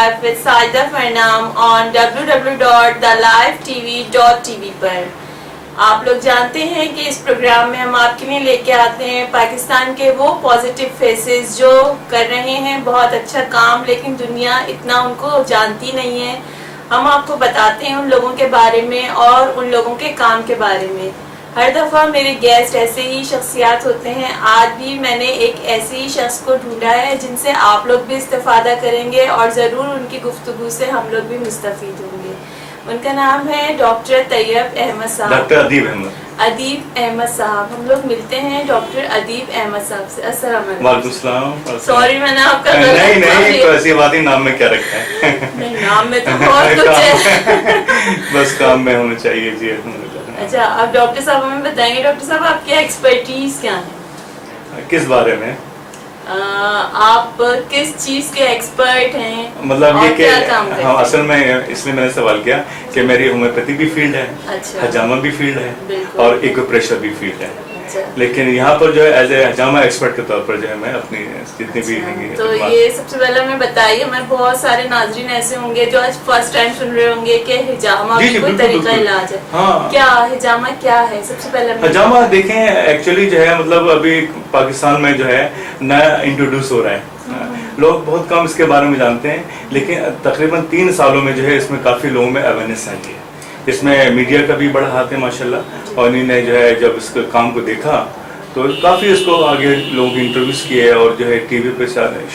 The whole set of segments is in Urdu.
Live with Saida Farnam on www.thelivetv.tv پر. آپ لوگ جانتے ہیں کہ اس پروگرام میں ہم آپ کے لیے لے کے آتے ہیں پاکستان کے وہ پازیٹیو فیسز جو کر رہے ہیں بہت اچھا کام، لیکن دنیا اتنا ان کو جانتی نہیں ہے. ہم آپ کو بتاتے ہیں ان لوگوں کے بارے میں اور ان لوگوں کے کام کے بارے میں. ہر دفعہ میرے گیسٹ ایسے ہی شخصیات ہوتے ہیں. آج بھی میں نے ایک ایسے ہی شخص کو ڈھونڈا ہے جن سے آپ لوگ بھی استفادہ کریں گے اور ضرور ان کی گفتگو سے ہم لوگ بھی مستفید ہوں گے. ان کا نام ہے ڈاکٹر طیب احمد صاحب. ڈاکٹر ادیب احمد. ادیب احمد صاحب. ہم لوگ ملتے ہیں ڈاکٹر ادیب احمد صاحب سے. السلام علیکم. وعلیکم السلام. سوری میں نے آپ کا نہیں تو ایسی بات ہی نام میں کیا رکھا ہے. نہیں نام میں تو بہت کچھ ہے. بس کام میں ہونا چاہیے جی. اچھا اب ڈاکٹر صاحب ہمیں بتائیں گے ڈاکٹر صاحب آپ کی ایکسپرٹیز کیا ہے؟ کس بارے میں؟ آپ کس چیز کے ایکسپرٹ ہیں؟ مطلب یہ کہ ہاں اصل میں اس لیے میں نے سوال کیا کہ میری ہومیوپیتھی بھی فیلڈ ہے, حجامہ بھی فیلڈ ہے اور ایکوپریشر بھی فیلڈ ہے, لیکن یہاں پر جو ہے ایز اے حجامہ ایکسپرٹ کے طور پر جو ہے میں اپنی جتنی بھی تو یہ سب سے پہلے ہمیں بتائیے, ہمیں بہت سارے ناظرین ایسے ہوں گے جو آج فرسٹ ٹائم سن رہے ہوں گے کہ حجامہ بھی کوئی طریقہ علاج ہے. کیا حجامہ کیا ہے؟ سب سے پہلے حجامہ دیکھیں ایکچولی جو ہے مطلب ابھی پاکستان میں جو ہے نیا انٹروڈیوس ہو رہا ہے, لوگ بہت کم اس کے بارے میں جانتے ہیں, لیکن تقریباً 3 سالوں میں جو ہے اس میں کافی لوگوں میں اویئرنیس آئی ہے. اس میں میڈیا کا بھی بڑا ہاتھ ہے ماشاءاللہ, اور انہیں نے جو ہے جب اس کام کو دیکھا تو کافی اس کو آگے لوگوں کے انٹرویوز کیے اور جو ہے ٹی وی پہ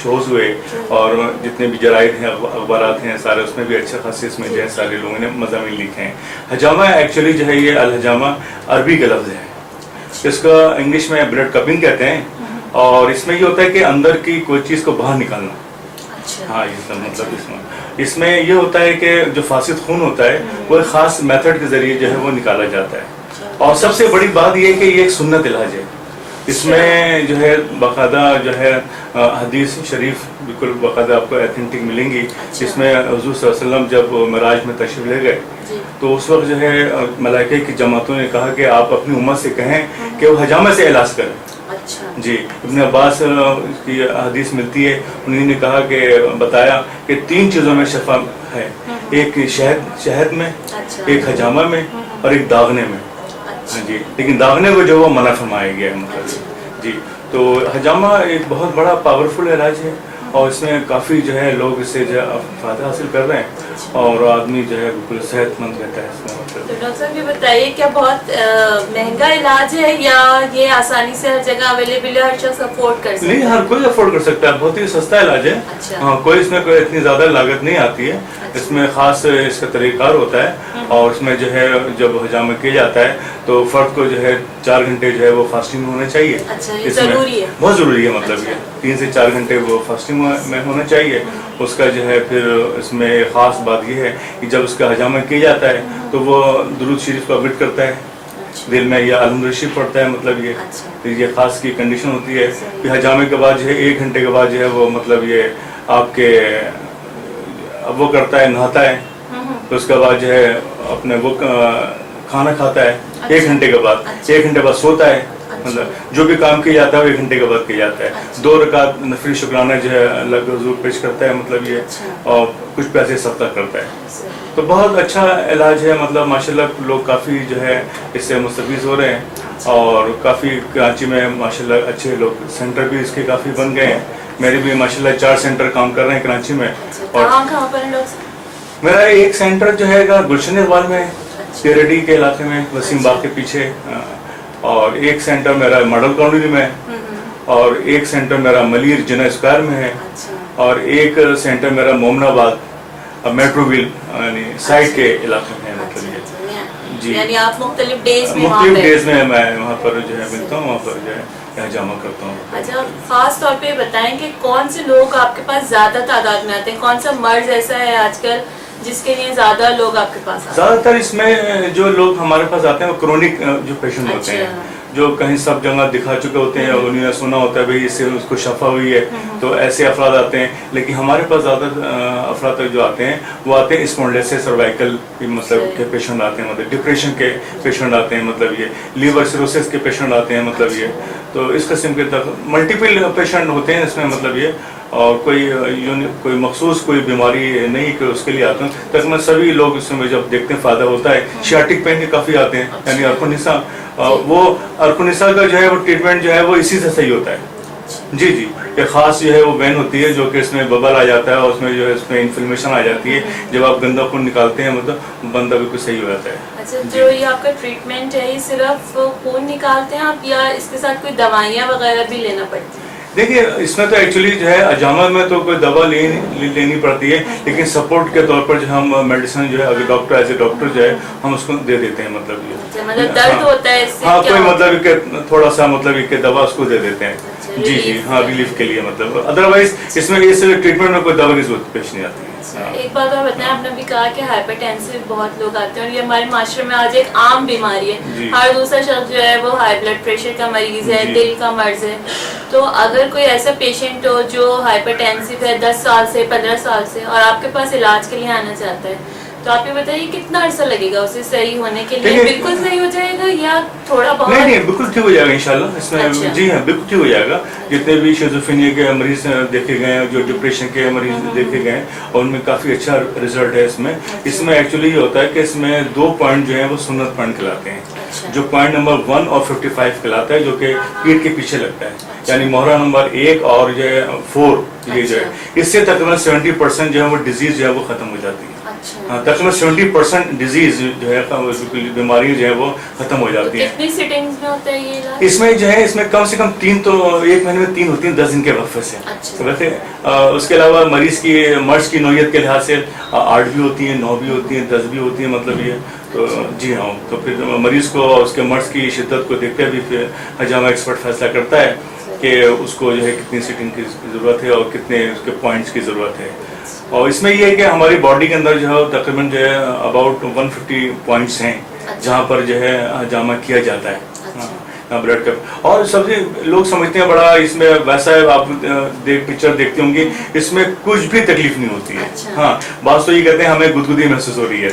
شوز ہوئے اور جتنے بھی جرائد ہیں اخبارات ہیں سارے اس میں بھی اچھا خاصی اس میں جو ہے سارے لوگوں نے مضامین لکھے ہیں. حجامہ ایکچولی جو ہے یہ الحجامہ عربی کا لفظ ہے, اس کا انگلش میں بلڈ کپنگ کہتے ہیں, اور اس میں یہ ہوتا ہے کہ اندر کی کوئی چیز کو باہر نکالنا. ہاں یہ مطلب اس میں یہ ہوتا ہے کہ جو فاسد خون ہوتا ہے وہ ایک خاص میتھڈ کے ذریعے جو ہے وہ نکالا جاتا ہے, اور سب سے بڑی بات یہ کہ یہ ایک سنت علاج ہے. اس میں جو ہے باقاعدہ جو ہے حدیث شریف بالکل باقاعدہ آپ کو ایتھنٹک ملیں گی. اس میں حضور صلی اللہ علیہ وسلم جب معراج میں تشریف لے گئے تو اس وقت جو ہے ملائکہ کی جماعتوں نے کہا کہ آپ اپنی امت سے کہیں کہ وہ حجامہ سے علاج کریں. جی ابن عباس کی حدیث ملتی ہے, انہوں نے کہا کہ بتایا کہ 3 چیزوں میں شفا ہے, ایک شہد میں, ایک حجامہ میں اور ایک داغنے میں. ہاں جی, لیکن داغنے کو جو وہ منع فرمایا گیا ہے مطلب جی. تو حجامہ ایک بہت بڑا پاورفل علاج ہے, اور اس میں کافی جو ہے لوگ اس سے جو ہے فائدہ حاصل کر رہے ہیں, اور آدمی جو ہے بالکل صحت مند رہتا ہے. اس میں تو ڈاکٹر صاحب یہ بتائیے کیا بہت مہنگا علاج ہے یا یہ آسانی سے ہر جگہ اویلیبل ہے, ہر شخص افورڈ کر سکتا ہے؟ نہیں, ہر کوئی افورڈ کر سکتا ہے, بہت ہی سستا علاج ہے. ہاں کوئی اس میں کوئی اتنی زیادہ لاگت نہیں آتی ہے. اس میں خاص اس کا طریقہ کار ہوتا ہے, اور اس میں جو ہے جب حجامہ کیا جاتا ہے تو فرد کو جو ہے 4 گھنٹے جو ہے وہ فاسٹنگ ہونا چاہیے. ضروری ہے, بہت ضروری ہے, مطلب یہ 3 سے 4 گھنٹے وہ فاسٹنگ میں ہونا چاہیے. اس کا جو ہے پھر اس میں خاص بات یہ ہے کہ جب اس کا حجامہ کیا جاتا ہے تو وہ درود شریف کو ورد کرتا ہے دل میں, یا الحمد رشید پڑھتا ہے. مطلب یہ خاص کی کنڈیشن ہوتی ہے کہ حجامے کے بعد جو ہے 1 گھنٹے کے بعد جو ہے وہ مطلب یہ آپ کے اب وہ کرتا ہے, نہاتا ہے, تو اس کے بعد جو ہے اپنے وہ کھانا کھاتا ہے 1 گھنٹے کے بعد, 1 گھنٹے بعد سوتا ہے. مطلب جو بھی کام کیا جاتا ہے وہ 1 گھنٹے کے بعد کیا جاتا ہے. 2 رکعت نفلی شکرانہ جو ہے اللہ کے حضور پیش کرتا ہے, مطلب یہ, اور کچھ پیسے صدقہ کرتا ہے. تو بہت اچھا علاج ہے, مطلب ماشاءاللہ لوگ کافی جو ہے اس سے مستفید ہو رہے ہیں, اور کافی کراچی میں ماشاءاللہ اچھے لوگ سینٹر بھی اس کے کافی بن گئے ہیں. میرے بھی ماشاءاللہ 4 سینٹر کام کر رہے ہیں کراچی میں. اور میرا ایک سینٹر جو ہے گا گلشن اقبال میں, پیریڈی کے علاقے میں, وسیم باغ کے پیچھے, اور ایک سینٹر میرا ماڈل کالونی میں, اور ایک سینٹر میرا ملیر جنہ اسکوائر میں ہے, اور ایک سینٹر میرا مومن آباد میٹرو ویل یعنی سائڈ کے علاقے میں ہے. مطلب جی یعنی آپ مختلف ڈیز میں میں وہاں پر جو ہے ملتا ہوں, وہاں پر جو ہے حجامہ کرتا ہوں. اچھا خاص طور پہ بتائیں کہ کون سے لوگ آپ کے پاس زیادہ تعداد میں آتے ہیں, کون سا مرض ایسا ہے آج کل جس کے لیے زیادہ لوگ آپ کے پاس آتے ہیں؟ زیادہ تر اس میں جو لوگ ہمارے پاس آتے ہیں وہ کرونک جو پیشنٹ ہوتے ہیں, جو کہیں سب جگہ دکھا چکے ہوتے ہیں, اور انہوں نے سنا ہوتا ہے بھائی اس سے اس کو شفا ہوئی ہے, تو ایسے افراد آتے ہیں. لیکن ہمارے پاس زیادہ افراد جو آتے ہیں وہ آتے ہیں اسپونڈیلوسس سروائکل مطلب کے پیشنٹ آتے ہیں, مطلب ڈپریشن کے پیشنٹ آتے ہیں, مطلب یہ لیور سیروسس کے پیشنٹ آتے ہیں. مطلب یہ تو اس قسم کے ملٹیپل پیشنٹ ہوتے ہیں اس میں, مطلب یہ اور کوئی مخصوص کوئی بیماری نہیں کہ اس کے لیے آتے ہیں. تقریباً سبھی لوگ اس میں جب دیکھتے ہیں فائدہ ہوتا ہے. شیاٹک پین کے کافی آتے ہیں, یعنی ارکونسا, وہ ارکونسا کا جو ہے وہ ٹریٹمنٹ جو ہے وہ اسی سے صحیح ہوتا ہے. جی جی, یہ خاص جو ہے وہ وین ہوتی ہے جو کہ اس میں ببل آ جاتا ہے اور اس میں جو ہے اس میں انفلمیشن آ جاتی ہے. جب آپ گندا خون نکالتے ہیں مطلب بندہ بالکل صحیح ہو جاتا ہے. اچھا, جو یہ آپ کا ٹریٹمنٹ ہے یہ صرف خون نکالتے ہیں آپ یا اس کے ساتھ کوئی دوائیاں وغیرہ بھی لینا پڑتی ہیں؟ دیکھیے اس میں تو ایکچولی جو ہے اجامہ میں تو کوئی دوا لینی پڑتی ہے, لیکن سپورٹ کے طور پر جو ہم میڈیسن جو ہے اگر ڈاکٹر ایز اے ڈاکٹر جو ہے ہم اس کو دے دیتے ہیں. مطلب یہ درد ہوتا ہے اس سے, ہاں کوئی مطلب کہ تھوڑا سا مطلب کہ دوا اس کو دے دیتے ہیں. جی جی ہاں, ریلیف کے لیے. مطلب ادروائز اس میں اس ٹریٹمنٹ میں کوئی دوا کی ضرورت پیش نہیں آتی ہے. ایک بات اور بتائیں, آپ نے بھی کہا کہ ہائپر ٹینسو بہت لوگ آتے ہیں اور یہ ہمارے معاشرے میں آج ایک عام بیماری ہے. ہر دوسرا شخص جو ہے وہ ہائی بلڈ پریشر کا مریض ہے, دل کا مرض ہے. تو اگر کوئی ایسا پیشنٹ ہو جو ہائپر ٹینسو ہے 10 سال سے 15 سال سے اور آپ کے پاس علاج کے لیے آنا چاہتا ہے, تو آپ یہ بتائیے کتنا عرصہ لگے گا اسے صحیح ہونے کے لیے؟ بالکل صحیح ہو جائے گا یا تھوڑا بہت؟ نہیں بالکل ٹھیک ہو جائے گا انشاءاللہ. اس میں جی ہاں بالکل ٹھیک ہو جائے گا. جتنے بھی شیزوفرینیا کے مریض دیکھے گئے ہیں, جو ڈپریشن کے مریض دیکھے گئے ہیں, اور ان میں کافی اچھا رزلٹ ہے. اس میں ایکچولی یہ ہوتا ہے کہ اس میں 2 پوائنٹ جو ہیں وہ سنت پوائنٹ کہلاتے ہیں. جو پوائنٹ نمبر 1 اور 55 کہلاتا ہے, جو کہ پیٹھ کے پیچھے لگتا ہے, یعنی مہرہ نمبر 1 اور جو ہے 4, یہ جو ہے اس سے تقریباً 70% جو ہے وہ ڈیزیز جو ہے وہ ختم ہو جاتی ہے. تقریباً 70% ڈیزیز جو ہے بیماری جو ہے وہ ختم ہو جاتی ہے. کتنی سیٹنگز میں ہوتا ہے یہ علاج؟ اس میں جو ہے اس میں کم سے کم 3 تو ایک مہینے میں 3 ہوتی ہیں 10 دن کے وقفے سے. ویسے اس کے علاوہ مریض کی مرض کی نوعیت کے لحاظ سے 8 بھی ہوتی ہیں, 9 بھی ہوتی ہیں, 10 بھی ہوتی ہیں. مطلب یہ تو جی ہاں, تو پھر مریض کو اس کے مرض کی شدت کو دیکھتے بھی پھر حجامہ ایکسپرٹ فیصلہ کرتا ہے کہ اس کو جو ہے کتنی سیٹنگ کی ضرورت ہے اور کتنے اس کے پوائنٹس کی ضرورت ہے. اور اس میں یہ ہے کہ ہماری باڈی کے اندر جو ہے تقریباً جو ہے اباؤٹ 150 پوائنٹس ہیں جہاں پر جو ہے حجامہ کیا جاتا ہے بلڈ کا. اور سب سے لوگ سمجھتے ہیں بڑا اس میں ویسا ہے, آپ پکچر دیکھتے ہوں گے, اس میں کچھ بھی تکلیف نہیں ہوتی ہے. ہاں بعض تو یہ کہتے ہیں ہمیں گدگدی محسوس ہو رہی ہے.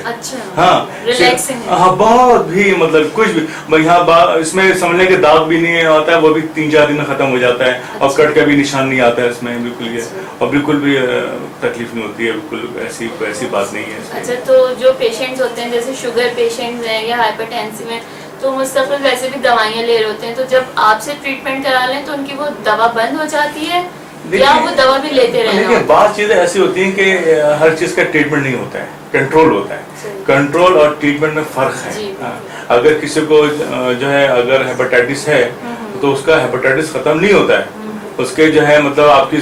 ہاں بہت بھی مطلب کچھ بھی یہاں اس میں سمجھنے کے داغ بھی نہیں آتا ہے, وہ بھی 3-4 دن میں ختم ہو جاتا ہے. اور کٹ کا بھی نشان نہیں آتا ہے اس میں بالکل. یہ اور بالکل بھی تکلیف نہیں ہوتی ہے, بالکل ایسی بات نہیں ہے. اچھا, تو جو پیشنٹس ہوتے ہیں جیسے شوگر پیشنٹس ہیں یا ہائپر ٹینسو ہیں, تو مستقل ویسے بھی دوائیاں لے رہے ہوتے ہیں, تو جب آپ سے ٹریٹمنٹ کرا لیں تو ان کی وہ دوا بند ہو جاتی ہے یا وہ دوا بھی لیتے رہنا؟ دیکھیں بعض چیزیں ایسی ہوتی ہیں کہ ہر چیز کا ٹریٹمنٹ نہیں ہوتا ہے, کنٹرول ہوتا ہے. کنٹرول اور ٹریٹمنٹ میں فرق ہے. اگر کسی کو جو ہے اگر ہیپاٹائٹس ہے تو اس کا ہیپاٹائٹس ختم نہیں ہوتا ہے, اس کے جو ہے مطلب آپ کی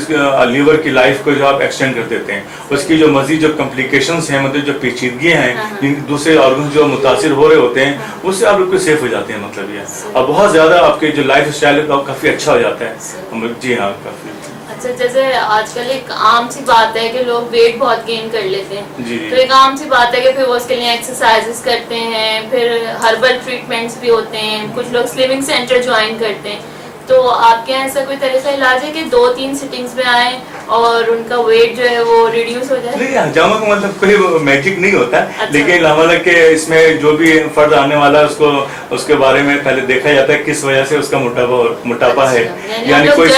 لیور کی لائف کو جو آپ ایکسٹینڈ کر دیتے ہیں. اس کی جو مزید جو کمپلیکیشنز ہیں, مطلب جو پیچیدگیاں ہیں جن دوسرے آرگنز جو متاثر ہو رہے ہوتے ہیں, اس سے آپ بالکل سیف ہو جاتے ہیں. مطلب یہ اور بہت زیادہ آپ کے جو لائف اسٹائل ہے کافی اچھا ہو جاتا ہے. جی ہاں کافی. اچھا, جیسے آج کل ایک عام سی بات ہے کہ لوگ ویٹ بہت گین کر لیتے ہیں, تو ایک عام سی بات ہے کہ پھر وہ اس کے لیے ایکسرسائزز کرتے ہیں, پھر ہربل ٹریٹمنٹس بھی ہوتے ہیں, کچھ لوگ سلمنگ سینٹر جوائن کرتے ہیں. تو آپ کے یہاں ایسا کوئی طریقہ علاج ہے کہ 2-3 سیٹنگز میں آئیں اور ان کا ویٹ جو ہے وہ ریڈیوس ہو جائے؟ نہیں, حجامہ کا مطلب کوئی میجک نہیں ہوتا, لیکن حوالہ کہ اس میں جو بھی فرد آنے والا ہے اس کے بارے میں پہلے دیکھا جاتا ہے کس وجہ سے اس کا موٹاپا ہے, یعنی کوئی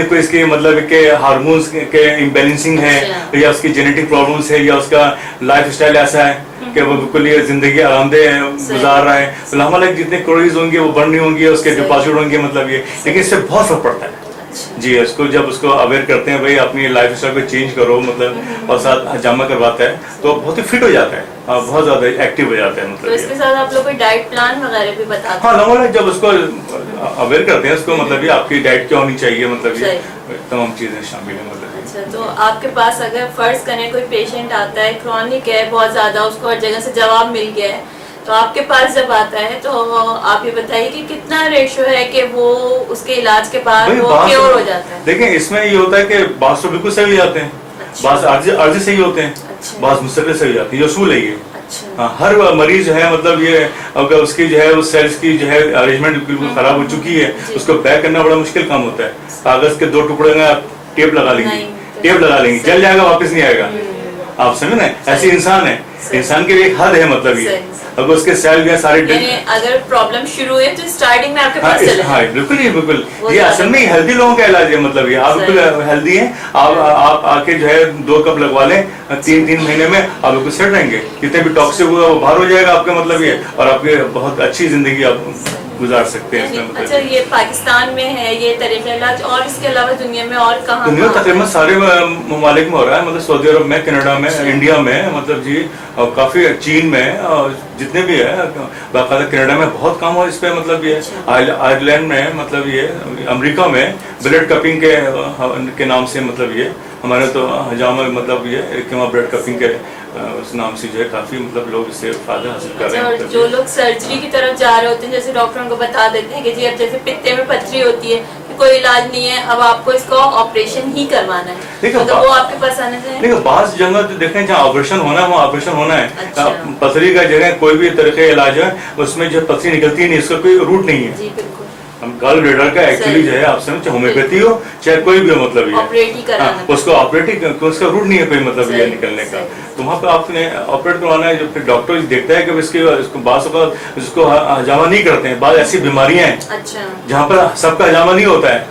کوئی اس کی مطلب کہ ہارمونس کے امبیلنسنگ ہے, یا اس کی جینیٹک پرابلمس ہے, یا اس کا لائف اسٹائل ایسا ہے کہ وہ بالکل یہ زندگی آرام دہ گزار رہا ہے. ہمارے جتنے کیلوریز ہوں گے وہ برن نہیں ہوں گے, اس کے ڈپازٹ ہوں گے. مطلب یہ لیکن اس سے بہت فرق پڑتا ہے. جی اس کو جب اس کو اویئر کرتے ہیں بھائی اپنی لائف اسٹائل کو چینج کرو, مطلب اور ساتھ حجامہ کرواتا ہے تو بہت ہی فٹ ہو جاتا ہے, بہت زیادہ ایکٹیو ہو جاتا ہے. مطلب اس کے ساتھ آپ لوگ کوئی ڈائٹ پلان وغیرہ بھی بتاتے ہیں؟ ہاں نارمل جب اس کو اویئر کرتے ہیں اس کو, مطلب یہ آپ کی ڈائٹ کیا ہونی چاہیے, مطلب یہ تمام چیزیں شامل ہیں. مطلب تو آپ کے پاس اگر فرض کریں کوئی پیشنٹ آتا ہے کرونک ہے بہت زیادہ, اس کو ہر جگہ سے جواب مل گیا ہے, تو آپ کے پاس جب آتا ہے تو آپ یہ بتائیے کہ کتنا ریشو ہے کہ وہ اس کے علاج کے بعد وہ کیور ہو جاتا ہے؟ دیکھیں اس میں یہ ہوتا ہے کہ بعض تو بالکل صحیح ہو جاتے ہیں, بعض عارضی صحیح ہوتے ہیں, بعض مستقل صحیح ہو جاتے ہیں. یہ اصول ہے یہ. ہر مریض جو ہے مطلب یہ اگر اس کی جو ہے اس سیلز کی جو ہے ارینجمنٹ بالکل خراب ہو چکی ہے, اس کو بیک کرنا بڑا مشکل کام ہوتا ہے. کاغذ کے 2 ٹکڑے میں آپ ٹیپ لگا لیں گے, جل جائے گا, واپس نہیں آئے گا. آپ سمجھ نا, ایسے انسان ہے انسان کے لیے ایک حد ہے مطلب یہ, اگر اس کے سیل جو ہے سارے اگر پرابلم شروع ہے تو اسٹارٹنگ میں آپ کے پاس چلے. ہاں بالکل ہی بالکل, یہ اصل میں ہیلدی لوگوں کا علاج ہے مطلب یہ. آپ بالکل ہیلدی ہیں, آپ آ کے جو ہے 2 کپ لگوا لیں, 3 مہینے میں آپ بالکل سیٹ رہیں گے. جتنے بھی ٹاکسک ہوا وہ باہر ہو جائے گا آپ کا مطلب یہ, اور آپ کی بہت اچھی زندگی آپ گزار سکتے ہیں اس میں. اچھا, یہ پاکستان میں ہے یہ طریقہ علاج, اور اس کے علاوہ دنیا میں اور کہاں؟ دنیا تقریباً سارے ممالک میں ہو رہا ہے, مطلب سعودی عرب میں, کینیڈا میں, انڈیا میں مطلب جی, اور کافی چین میں, اور جتنے بھی ہے باقاعدہ کینیڈا میں بہت کام ہو اس پہ مطلب یہ, آئرلینڈ میں مطلب یہ, امریکہ میں بلڈ کپنگ کے نام سے مطلب یہ, ہمارے تو حجامہ مطلب یہ بلڈ کپنگ کے اس نام سے جو ہے کافی مطلب لوگ اس سے فائدہ حاصل کر رہے ہیں. اور جو لوگ سرجری کی طرف جا رہے ہوتے ہیں, جیسے ڈاکٹروں کو بتا دیتے ہیں کہ جی اب جیسے پتے میں پتھری ہوتی ہے, کوئی علاج نہیں ہے, اب آپ کو اس کو آپریشن ہی کروانا ہے, اگر وہ آپ کے پاس آنا چاہیں. دیکھیں بعض جگہ دیکھیں جہاں آپریشن ہونا ہے وہاں آپریشن ہونا ہے. پتھری کا جگہ کوئی بھی طریقے علاج ہے اس میں جو پتھری نکلتی نہیں, اس کا کوئی روٹ نہیں ہے. جی بالکل. ہم گال بلیڈر کا ایکچولی جو ہے آپ سے چاہے ہومیوپیتھی ہو چاہے کوئی بھی ہو مطلب یہ اس کو آپریٹ ہی, اس کا روٹ نہیں ہے کوئی مطلب یہ نکلنے کا, تو وہاں پہ آپ نے آپریٹ کروانا ہے. جو پھر ڈاکٹر دیکھتا ہے کہ اس کو بعض اوقات اس کو حجامہ نہیں کرتے ہیں, بعض ایسی بیماریاں ہیں جہاں پر سب کا حجامہ نہیں ہوتا ہے.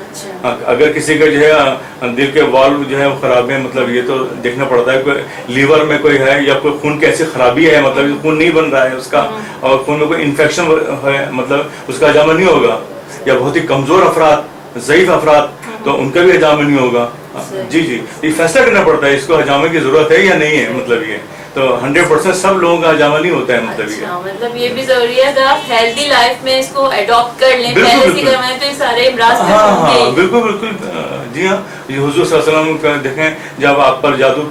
اگر کسی کا جو ہے دل کے والو جو ہے وہ خراب ہے مطلب یہ, تو دیکھنا پڑتا ہے کوئی لیور میں کوئی ہے یا کوئی خون کی ایسی خرابی ہے مطلب خون نہیں بن رہا ہے اس کا, اور خون میں کوئی انفیکشن ہے مطلب اس کا حجامہ نہیں ہوگا. یا بہت ہی کمزور افراد, ضعیف افراد, تو ان کا بھی حجامہ نہیں ہوگا. جی جی, یہ فیصلہ کرنا پڑتا ہے اس کو حجامہ کی ضرورت ہے یا نہیں ہے مطلب یہ, تو 100% سب لوگوں کا حجامہ نہیں ہوتا ہے مطلب یہ. مطلب یہ بھی ضروری ہے اگر آپ ہیلدی لائف میں اس کو اڈاپٹ کر لیں, پہلے سے کروائیں تو یہ سارے امراض. ہاں بالکل بالکل. جی ہاں, یہ حضور صلی اللہ علیہ وسلم کا دیکھیں جب آپ پر جادو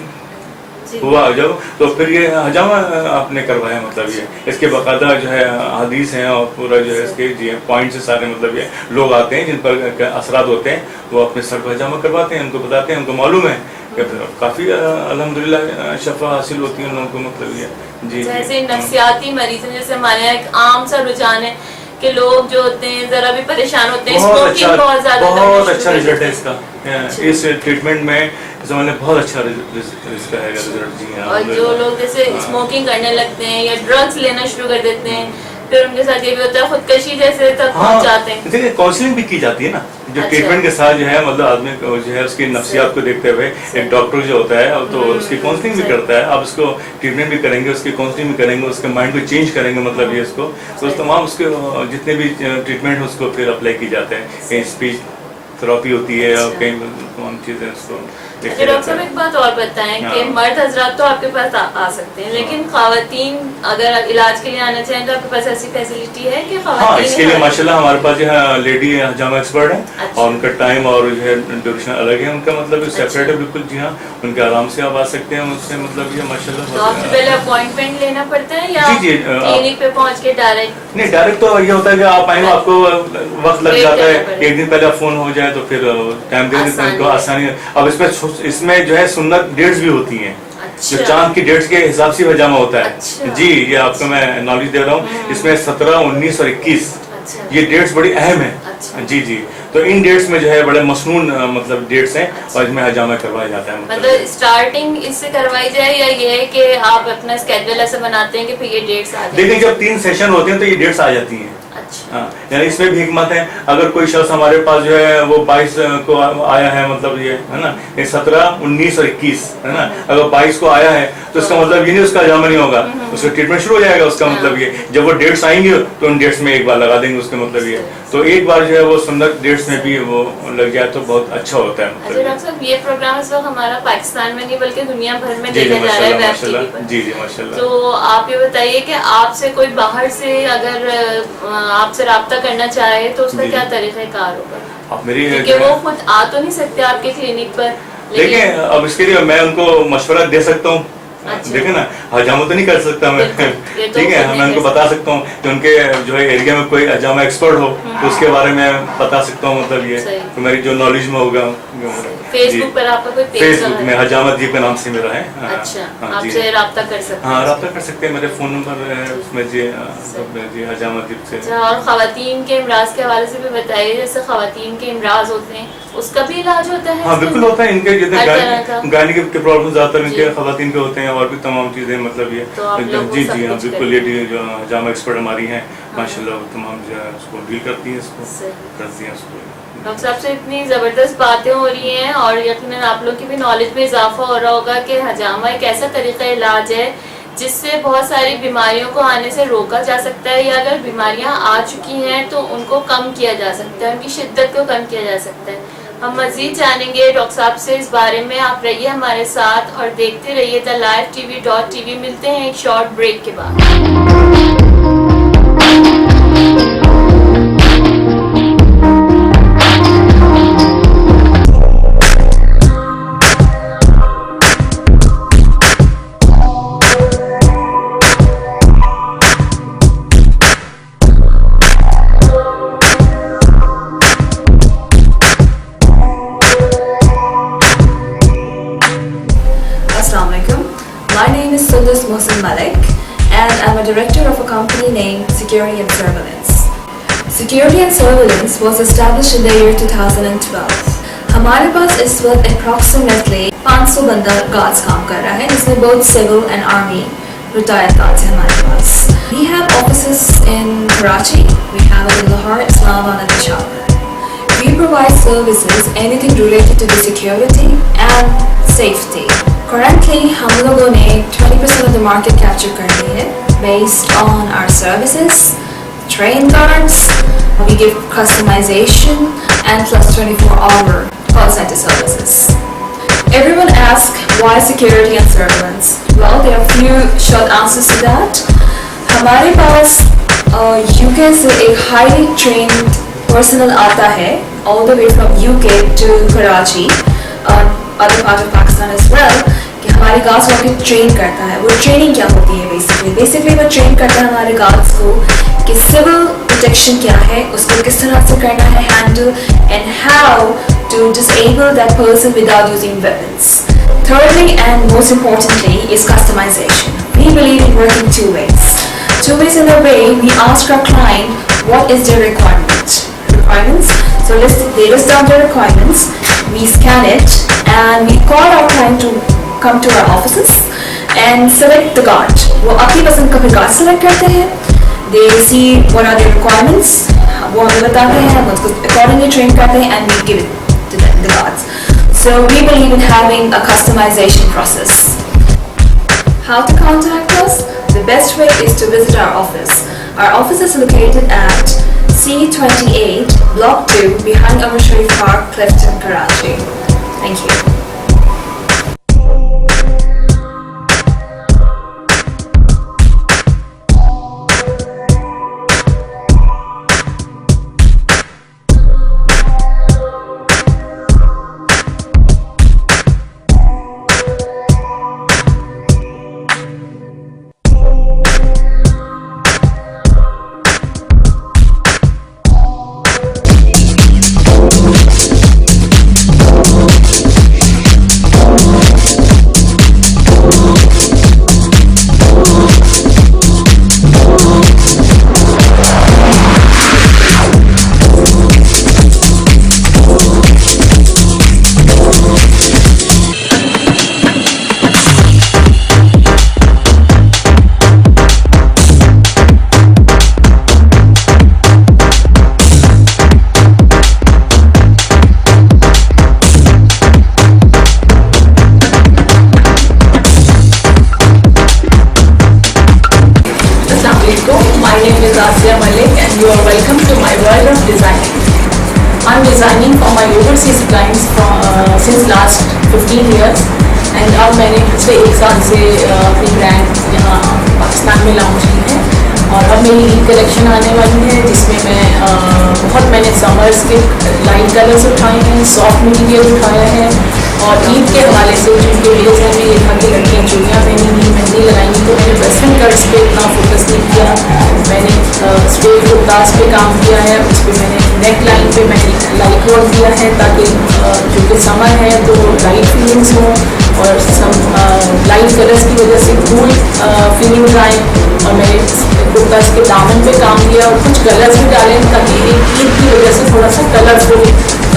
ہوا جب, تو پھر یہ حجامہ آپ نے کروایا مطلب یہ, اس کے باقاعدہ جو ہے حدیث ہیں اور پورا جو ہے اس کے جی پوائنٹس سارے مطلب یہ لوگ آتے ہیں جن پر اثرات ہوتے ہیں, وہ اپنے سر کو حجامہ کرواتے ہیں, ان کو بتاتے ہیں, ان کو معلوم ہے کہ کافی الحمدللہ شفا حاصل ہوتی ہے ان لوگوں کو مطلب یہ. جی جیسے نفسیاتی مریض ہیں, جیسے ہمارے یہاں ایک عام سا رجحان ہے کہ لوگ جو ہوتے ہیں ذرا بھی پریشان ہوتے ہیں, بہت اچھا رزلٹ ہے اس کا. اس ٹریٹمنٹ میں زمانے بہت اچھا رزلٹ ہے. جی ہاں, اور جو لوگ جیسے اسموکنگ کرنے لگتے ہیں یا ڈرگس لینا شروع کر دیتے ہیں, پھر ان کے ساتھ یہ بھی ہوتا ہے خودکشی جیسے تک پہنچ جاتے ہیں. دیکھیے کاؤنسلنگ بھی کی جاتی ہے نا, جو ٹریٹمنٹ کے ساتھ جو ہے مطلب آدمی کو جو ہے اس کی نفسیات کو دیکھتے ہوئے ایک ڈاکٹر جو ہوتا ہے تو اس کی کاؤنسلنگ بھی کرتا ہے. آپ اس کو ٹریٹمنٹ بھی کریں گے, اس کی کاؤنسلنگ بھی کریں گے, اس کے مائنڈ کو چینج کریں گے مطلب یہ اس کو, تو تمام اس کے جتنے بھی ٹریٹمنٹ ہیں اس کو پھر اپلائی کی جاتے ہیں. کہیں اسپیچ تھراپی ہوتی ہے اور کہیں تمام چیزیں اس کو. ڈاکٹر صاحب ایک بات اور بتائیں کہ مرد حضرات تو آپ کے پاس آ سکتے ہیں, لیکن خواتین اگر علاج کے لیے آنا چاہیں تو آپ کے پاس ایسی فیسلٹی ہے کہ خواتین؟ ہاں, اس کے لیے ماشاءاللہ ہمارے پاس جو ہے لیڈی حجامہ ایکسپرٹ ہیں, اور ان کا ٹائم اور جو ہے ڈیوریشن الگ ہے ان کا مطلب سیپریٹ ہے بالکل. جی ہاں, ان کے آرام سے آپ آ سکتے ہیں ان سے مطلب یہ ماشاءاللہ. تو آپ سے پہلے اپوائنٹمنٹ لینا پڑتا ہے یا کلینک پہ پہنچ کے ڈائریکٹ؟ نہیں, ڈائریکٹ تو یہ ہوتا ہے کہ آپ آئیں, آپ کو وقت لگ جاتا ہے, ایک دن پہلے فون ہو جائے تو پھر ٹائم دے دیتے ہیں, تو آسانی. اب اس میں جو ہے سنت ڈیٹس بھی ہوتی ہیں, جو چاند کی ڈیٹس کے حساب سے حجامہ ہوتا ہے. جی, یہ آپ کو میں نالج دے رہا ہوں. اس میں 17, 19 اور 21 یہ ڈیٹس بڑی اہم ہیں. جی جی, تو ان ڈیٹس میں جو ہے بڑے مسنون مطلب ڈیٹس ہیں, اور اس میں حجامہ کروایا جاتا ہے. مطلب اسٹارٹنگ اس سے کروائی جائے یا یہ ہے کہ آپ اپنا اسکیڈول ایسا بناتے ہیں کہ پھر یہ ڈیٹس آ جائیں؟ دیکھیں جب 3 سیشن ہوتے ہیں تو یہ ڈیٹس آ جاتی ہیں. ہاں, یعنی اس میں بھی حکمت ہے. اگر کوئی شخص ہمارے پاس جو ہے وہ 22 کو آیا ہے مطلب یہ ہے نا, 17, 19 اور 21 ہے نا, اگر 22 کو آیا ہے تو اس کا مطلب یہ نہیں اس کا حجامہ نہیں ہوگا, اس کا ٹریٹمنٹ شروع ہو جائے گا. اس کا مطلب یہ جب وہ ڈیٹس آئیں گے تو ان ڈیٹس میں ایک بار لگا دیں گے اس کا مطلب یہ, تو ایک بار جو ہے وہ سنت ڈیٹس میں بھی وہ لگ جائے تو بہت اچھا ہوتا ہے. ڈاکٹر صاحب یہ پروگرام اس وقت ہمارا پاکستان میں نہیں بلکہ دنیا بھر میں دیکھا جا رہا ہے ویب ٹی وی پر. جی جی ماشاءاللہ. تو آپ یہ بتائیے کہ آپ سے کوئی باہر سے اگر آپ سے رابطہ کرنا چاہے تو اس کا کیا طریقہ کار ہوگا؟ کیونکہ وہ خود آ تو نہیں سکتے آپ کے کلینک پر. دیکھیں اب اس کے لیے میں ان کو مشورہ دے سکتا ہوں. دیکھیں نا, حجامہ تو نہیں کر سکتا میں, ٹھیک ہے, میں ان کو بتا سکتا ہوں کہ ان کے جو ہے ایریا میں کوئی حجامہ ایکسپرٹ ہو تو اس کے بارے میں بتا سکتا ہوں مطلب یہ, تو میری جو نالج میں ہوگا. فیس بک پر آپ کا کوئی پیج؟ فیس بک میں حجامہ دیپ کے نام سے میرا ہے. اچھا, آپ سے رابطہ کر سکتے ہیں؟ ہاں, رابطہ کر سکتے ہیں, میرے فون نمبر ہے اس میں. جی حجامہ دیپ سے. اور خواتین کے امراض کے حوالے سے بھی بتائیے, جیسے خواتین کے امراض ہوتے ہیں اس کا بھی علاج ہوتا ہے؟ ہاں بالکل ہوتا ہے. ان کے جتنے گائنی کے پرابلم زیادہ تر ان کے خواتین کے ہوتے ہیں, اور بھی تمام چیزیں مطلب یہ جی جی ہاں بالکل یہ جو جامع ایکسپرٹ ہماری ہیں ماشاء اللہ تمام جو ہے اس کو ڈیل کرتی ہیں، اس کو کرتی ہیں اس کو. ڈاکٹر صاحب سے اتنی زبردست باتیں ہو رہی ہیں اور یقیناً آپ لوگ کی بھی نالج میں اضافہ ہو رہا ہوگا کہ حجامہ ایک ایسا طریقہ علاج ہے جس سے بہت ساری بیماریوں کو آنے سے روکا جا سکتا ہے، یا اگر بیماریاں آ چکی ہیں تو ان کو کم کیا جا سکتا ہے، ان کی شدت کو کم کیا جا سکتا ہے. ہم مزید جانیں گے ڈاکٹر صاحب سے اس بارے میں. آپ رہیے ہمارے ساتھ اور دیکھتے رہیے TheLifeTV.tv. ملتے ہیں ایک شارٹ بریک کے بعد. My name is Sundus Mohsin Malik and I'm a director of a company named Security and Surveillance. Security and Surveillance was established in the year 2012. ہمارے پاس اس وقت approximately 500 بندہ guards کام کر رہا ہے، جس میں both civil and army retired guards ہیں ہمارے پاس. We have offices in Karachi, we have it in Lahore, Islamabad and Peshawar. We provide services anything related to the security and safety. Currently ہم لوگوں نے 20% of the market capture کر لی ہے based on our services, train guards, we give customization and plus 24-hour call center services. Everyone asks why security and surveillance? Well, there are few short answers to that. ہمارے پاس UK سے ایک highly trained personnel آتا ہے all the way from UK to Karachi, other part of Pakistan as well, کہ ہمارے گارڈس کو ٹرین کرتا ہے. وہ ٹریننگ کیا ہوتی ہے بیسکلی وہ ٹرین کرتا ہے ہمارے گارڈس کو کہ سول پروٹیکشن کیا ہے، اس کو کس طرح سے کرنا ہے handle, and how to disable that person without using weapons. Thirdly and most importantly is customization. We believe in working two ways. Two ways in the way we ask our client what is their requirements. So they list down their requirements, we scan it and we call our client to come to our offices and select the guard. وہ اپنی پسند کا پھر گارڈ سلیکٹ کرتے ہیں. They see what are their requirements, وہ ہمیں بتاتے ہیں، ہم اس کو accordingly train کرتے ہیں and we give it to them, the guards. So we believe in having a customization process. How to contact us? The best way is to visit our office. Our office is located at C28 Block 2 behind Umar Sharif Park, Clifton, Karachi. Thank you. You are welcome to my world of designing. I'm designing for my overseas clients since last 15 years and اب میں نے پچھلے 1 سال سے اپنی برانڈ یہاں پاکستان میں لانچ کی ہے اور اب میری عید کلیکشن آنے والی ہے جس میں میں نے سمرز کے لائٹ کلرز اٹھائے ہیں, سافٹ مٹیریل اٹھایا ہے اور عید کے حوالے سے چونکہ میرے ذہن میں یہ تھا کہ لڑکیاں چوڑیاں پہنیں گی, مہندی لگائیں گی, تو میں نے ویسٹرن کلرس پہ اتنا فوکس نہیں کیا. میں نے اسٹریٹ کرتاز پہ کام کیا ہے, اس پہ میں نے نیک لائن پہ میں نے لائٹ ورک دیا ہے تاکہ چونکہ سمر ہے تو لائٹ فیلنگس ہوں اور لائٹ کلرس کی وجہ سے کول فیلنگز آئیں. اور میں نے کرتاز کے دامن پہ کام کیا اور کچھ کلرس بھی ڈالے تاکہ عید کی وجہ سے تھوڑا سا کلرس کو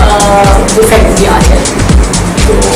افیکٹ بھی آ جائے. تو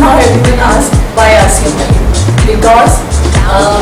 Now everyone asks why asking me? Because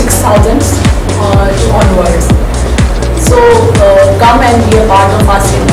6,000 onwards. So come and be a part of our sale.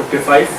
55,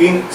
3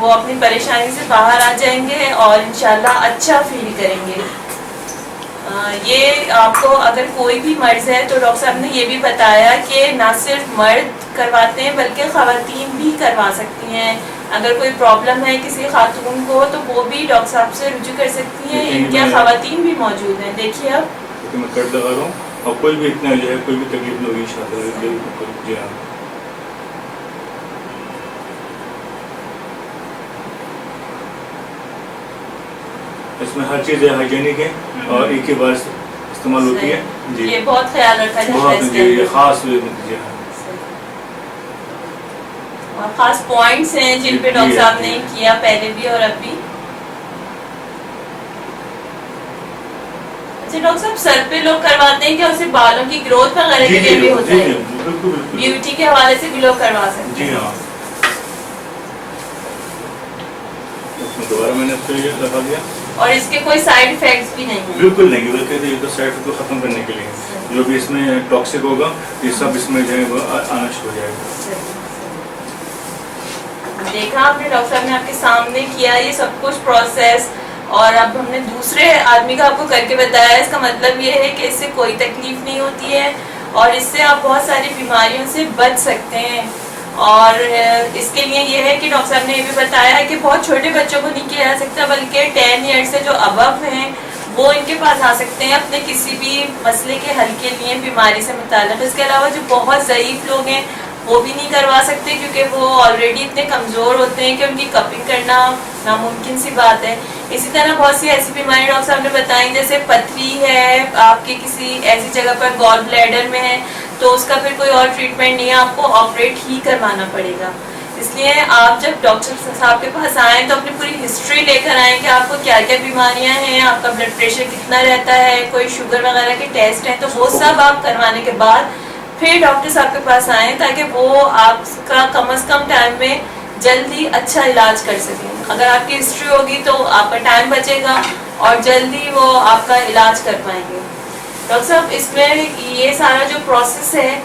وہ اپنی پریشانی سے باہر آ جائیں گے اور انشاءاللہ اچھا فیل کریں گے. یہ آپ کو اگر کوئی بھی مرض ہے تو ڈاکٹر صاحب نے یہ بھی بتایا کہ نہ صرف مرد کرواتے ہیں بلکہ خواتین بھی کروا سکتی ہیں. اگر کوئی پرابلم ہے کسی خاتون کو تو وہ بھی ڈاکٹر صاحب سے رجوع کر سکتی ہیں. ان کے خواتین بھی موجود ہیں. دیکھیے اب میں کٹ لگا رہا ہوں اور کوئی بھی اتنا جو ہے کوئی بھی تکلیف نہیں ہوگی انشاءاللہ. جی ہاں اس میں ہر چیز ہائیجینک ہے اور ایک ہی بار استعمال ہوتی ہے. جی یہ بہت خیال رکھا جاتا ہے. جی خاص جی ہاں اور خاص پوائنٹس ہیں جن پہ ڈاکٹر صاحب نے کیا پہلے بھی اور اب بھی. اچھا ڈاکٹر صاحب سر پہ لوگ کرواتے ہیں کہ اسے بالوں کی گروتھ وغیرہ کے لیے بھی ہوتا ہے؟ بیوٹی کے حوالے سے بھی لوگ کروا سکتے ہیں. جی ہاں دوبارہ میں نے اس کو یہ لگا دیا اور اس کے کوئی سائڈ افیکٹس بھی نہیں ہیں؟ بالکل نہیں. بلکہ یہ تو سائڈ افیکٹ کو ختم کرنے کے لیے جو بھی اس میں ٹاکسک ہوگا یہ سب اس میں جو ہے وہ آنا شروع ہو جائے گا. دیکھا آپ نے ڈاکٹر صاحب نے آپ کے سامنے کیا یہ سب کچھ پروسیس اور اب ہم نے دوسرے آدمی کا آپ کو کر کے بتایا. اس کا مطلب یہ ہے کہ اس سے کوئی تکلیف نہیں ہوتی ہے اور اس سے آپ بہت ساری بیماریوں سے بچ سکتے ہیں. اور اس کے لیے یہ ہے کہ ڈاکٹر صاحب نے یہ بھی بتایا ہے کہ بہت چھوٹے بچوں کو نہیں کیا جا سکتا بلکہ 10 ایئر سے جو ابو ہیں وہ ان کے پاس آ سکتے ہیں اپنے کسی بھی مسئلے کے حل کے لیے بیماری سے متعلق. اس کے علاوہ جو بہت ضعیف لوگ ہیں وہ بھی نہیں کروا سکتے کیونکہ وہ آلریڈی اتنے کمزور ہوتے ہیں کہ ان کی کپنگ کرنا ناممکن سی بات ہے. اسی طرح بہت سی ایسی بیماری ڈاکٹر صاحب نے بتائیں جیسے پتھری ہے آپ کی کسی ایسی جگہ پر گال بلیڈر میں ہے تو اس کا پھر کوئی اور ٹریٹمنٹ نہیں ہے, آپ کو آپریٹ ہی کروانا پڑے گا. اس لیے آپ جب ڈاکٹر صاحب کے پاس آئیں تو اپنی پوری ہسٹری لے کر آئیں کہ آپ کو کیا کیا بیماریاں ہیں, آپ کا بلڈ پریشر کتنا رہتا ہے, کوئی شوگر وغیرہ کے ٹیسٹ ہیں, تو وہ سب آپ کروانے کے بعد پھر ڈاکٹر صاحب کے پاس آئیں تاکہ وہ آپ کا کم از کم ٹائم میں جلدی اچھا علاج کر سکیں. اگر آپ کی ہسٹری ہوگی تو آپ کا ٹائم بچے گا اور جلدی وہ آپ کا علاج کر پائیں گے. ڈاکٹر صاحب اس میں یہ سارا جو پروسیس ہے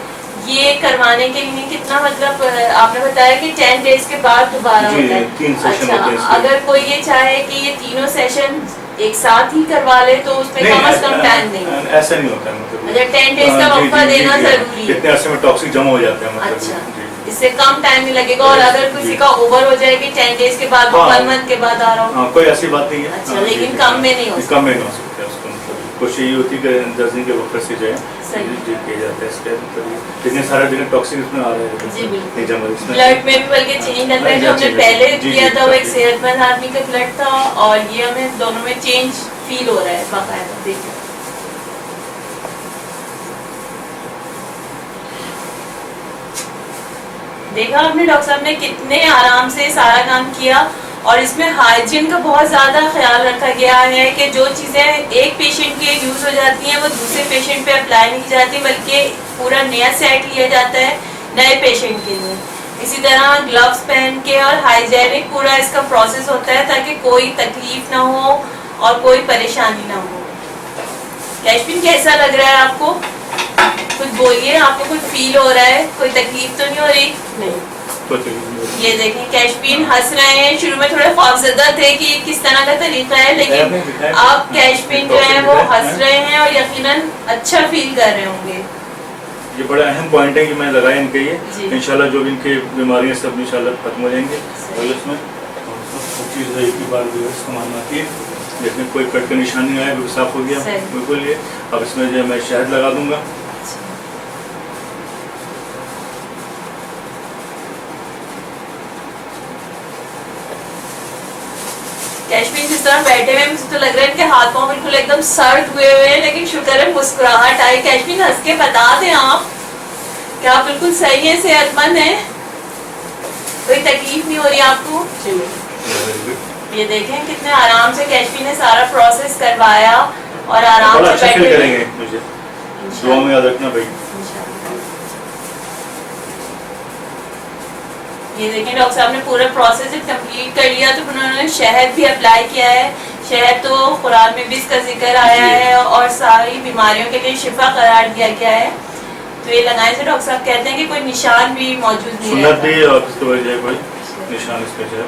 یہ کروانے کے لیے کتنا مطلب آپ نے بتایا کہ 10 ڈیز کے بعد دوبارہ ہوتا ہے. اچھا اگر کوئی یہ چاہے کہ یہ تینوں سیشن ایک ساتھ ہی کروا لے تو اس میں کم از کم ٹائم نہیں ایسا نہیں ہوتا ہے. مطلب 10 ڈیز کا وقفہ دینا ضروری ہے. کتنے عرصے میں ٹاکسک جمع ہو جاتے ہیں. اچھا اس سے کم ٹائم نہیں لگے گا. اور اگر کسی کا اوور ہو جائے کہ 10 ڈیز کے بعد 1 منتھ کے بعد آ رہا ہوں کوئی ایسی بات نہیں ہے. اچھا لیکن کم میں نہیں ہو سکتا. کم میں نہیں ہو سکتا. اس کو مطلب کوشش یہی ہوتی ہے کہ 10 دن کے وقت سے جو ہے کیا جاتا ہے. اس کے جتنے سارے دن ٹاکسک اس میں آ رہے ہیں جی بالکل بلڈ میں بھی بلکہ چینج لگ رہا ہے. جو ہم نے پہلے کیا تھا وہ ایک صحت مند آدمی کا بلڈ تھا اور یہ ہمیں دونوں میں چینج فیل ہو رہا ہے باقاعدہ. دیکھیں دیکھا آپ نے ڈاکٹر صاحب نے کتنے آرام سے سارا کام کیا اور اس میں ہائیجین کا بہت زیادہ خیال رکھا گیا ہے کہ جو چیزیں ایک پیشنٹ کے یوز ہو جاتی ہیں وہ دوسرے پیشنٹ پہ اپلائی نہیں کی جاتی بلکہ پورا نیا سیٹ لیا جاتا ہے نئے پیشنٹ کے لیے. اسی طرح گلوز پہن کے اور ہائیجینک پورا اس کا پروسیس ہوتا ہے تاکہ کوئی تکلیف نہ ہو اور کوئی پریشانی نہ ہو. کیشپین کیسا لگ رہا ہے آپ کو؟ کچھ بولیے, آپ کو کچھ فیل ہو رہا ہے؟ کوئی تکلیف تو نہیں ہو رہی؟ نہیں. یہ دیکھیں کیشپین ہنس رہے ہیں. شروع میں تھوڑے خوفزدہ تھے کہ یہ کس طرح کا طریقہ ہے لیکن آپ کیشپین جو ہے وہ ہنس رہے ہیں اور یقیناً اچھا فیل کر رہے ہوں گے. یہ بڑا اہم پوائنٹ ہے کہ میں لگایا ان کے یہ انشاءاللہ جو بھی ان کے بیماریاں سب انشاءاللہ ختم ہو جائیں گے. اور اس میں چیز ایک ہی بار جو ہے استعمال آتی ہے. جس میں کوئی کٹ کا نشان نہیں آیا بالکل صاف ہو گیا بالکل. یہ اب اس میں جو ہے میں شہد لگا دوں گا. کیشپین جس طرح بیٹھے ہوئے مجھے تو لگ رہا ہے کہ ہاتھ پاؤں بالکل ایک دم سرد ہوئے ہوئے ہیں لیکن شکر ہے مسکراہٹ آئی. کیشپین ہنس کے بتا دیں آپ کہ آپ بالکل صحیح ہیں, صحت مند ہیں, کوئی تکلیف نہیں ہو رہی آپ کو. یہ دیکھیں کتنے آرام سے کیشپین نے سارا پروسیس کروایا اور آرام سے بیٹھے کریں گے. مجھے دعا میں یاد رکھنا بھائی. یہ دیکھیں ڈاکٹر صاحب نے پورا پروسیس کمپلیٹ کر لیا تو انہوں نے شہد بھی اپلائی کیا ہے. شہد تو قرآن میں بھی اس کا ذکر آیا ہے اور ساری بیماریوں کے لیے شفا قرار دیا گیا ہے. تو یہ لگانے سے ڈاکٹر صاحب کہتے ہیں کہ کوئی نشان بھی موجود نہیں سنت بھی اور اس کی وجہ کوئی نشان اس پہ جو ہے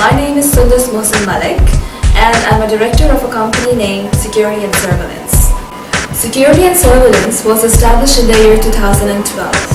My name is Sundus Mohsin Malik and I'm a director of a company named Security and Surveillance. Security and Surveillance was established in the year 2012.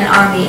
and army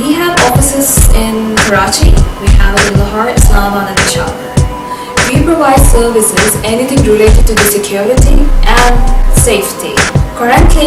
We have offices in Karachi, we have it in Lahore, Islamabad and Peshawar. We provide services anything related to the security and safety. Currently,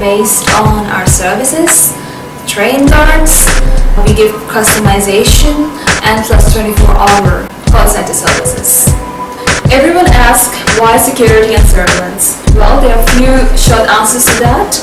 based on our services, train guards, we give customization and plus 24-hour call center services. Everyone asks why security and surveillance? Well, there are few short answers to that.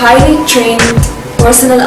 highly trained personnel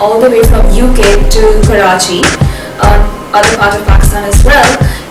all the way from UK to Karachi, other part of Pakistan as well,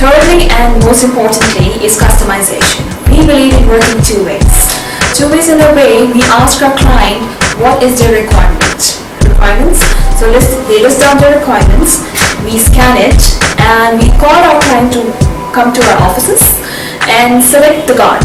Thirdly and most importantly is customization. We believe in working two ways. Two ways in a way, we ask our client what is their requirements. So they list down their requirements, we scan it and we call our client to come to our offices and select the guard.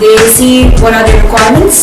They see what are their requirements,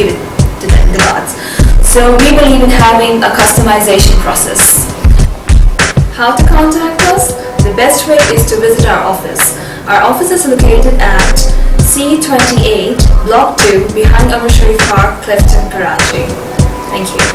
give it to the guards. So we believe in having a customization process. How to contact us? The best way is to visit our office. Our office is located at C28 Block 2 behind Umar Sharif Park, Clifton, Karachi. Thank you.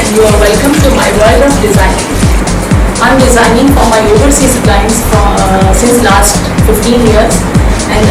You are welcome to my world of designing. I'm designing for my overseas clients since last 15 years and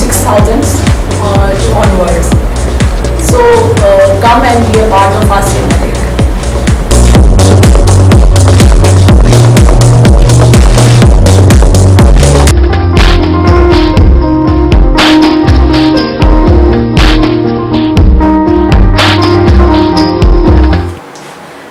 6,000 onwards. So come and be a part of our cinematic.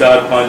4-5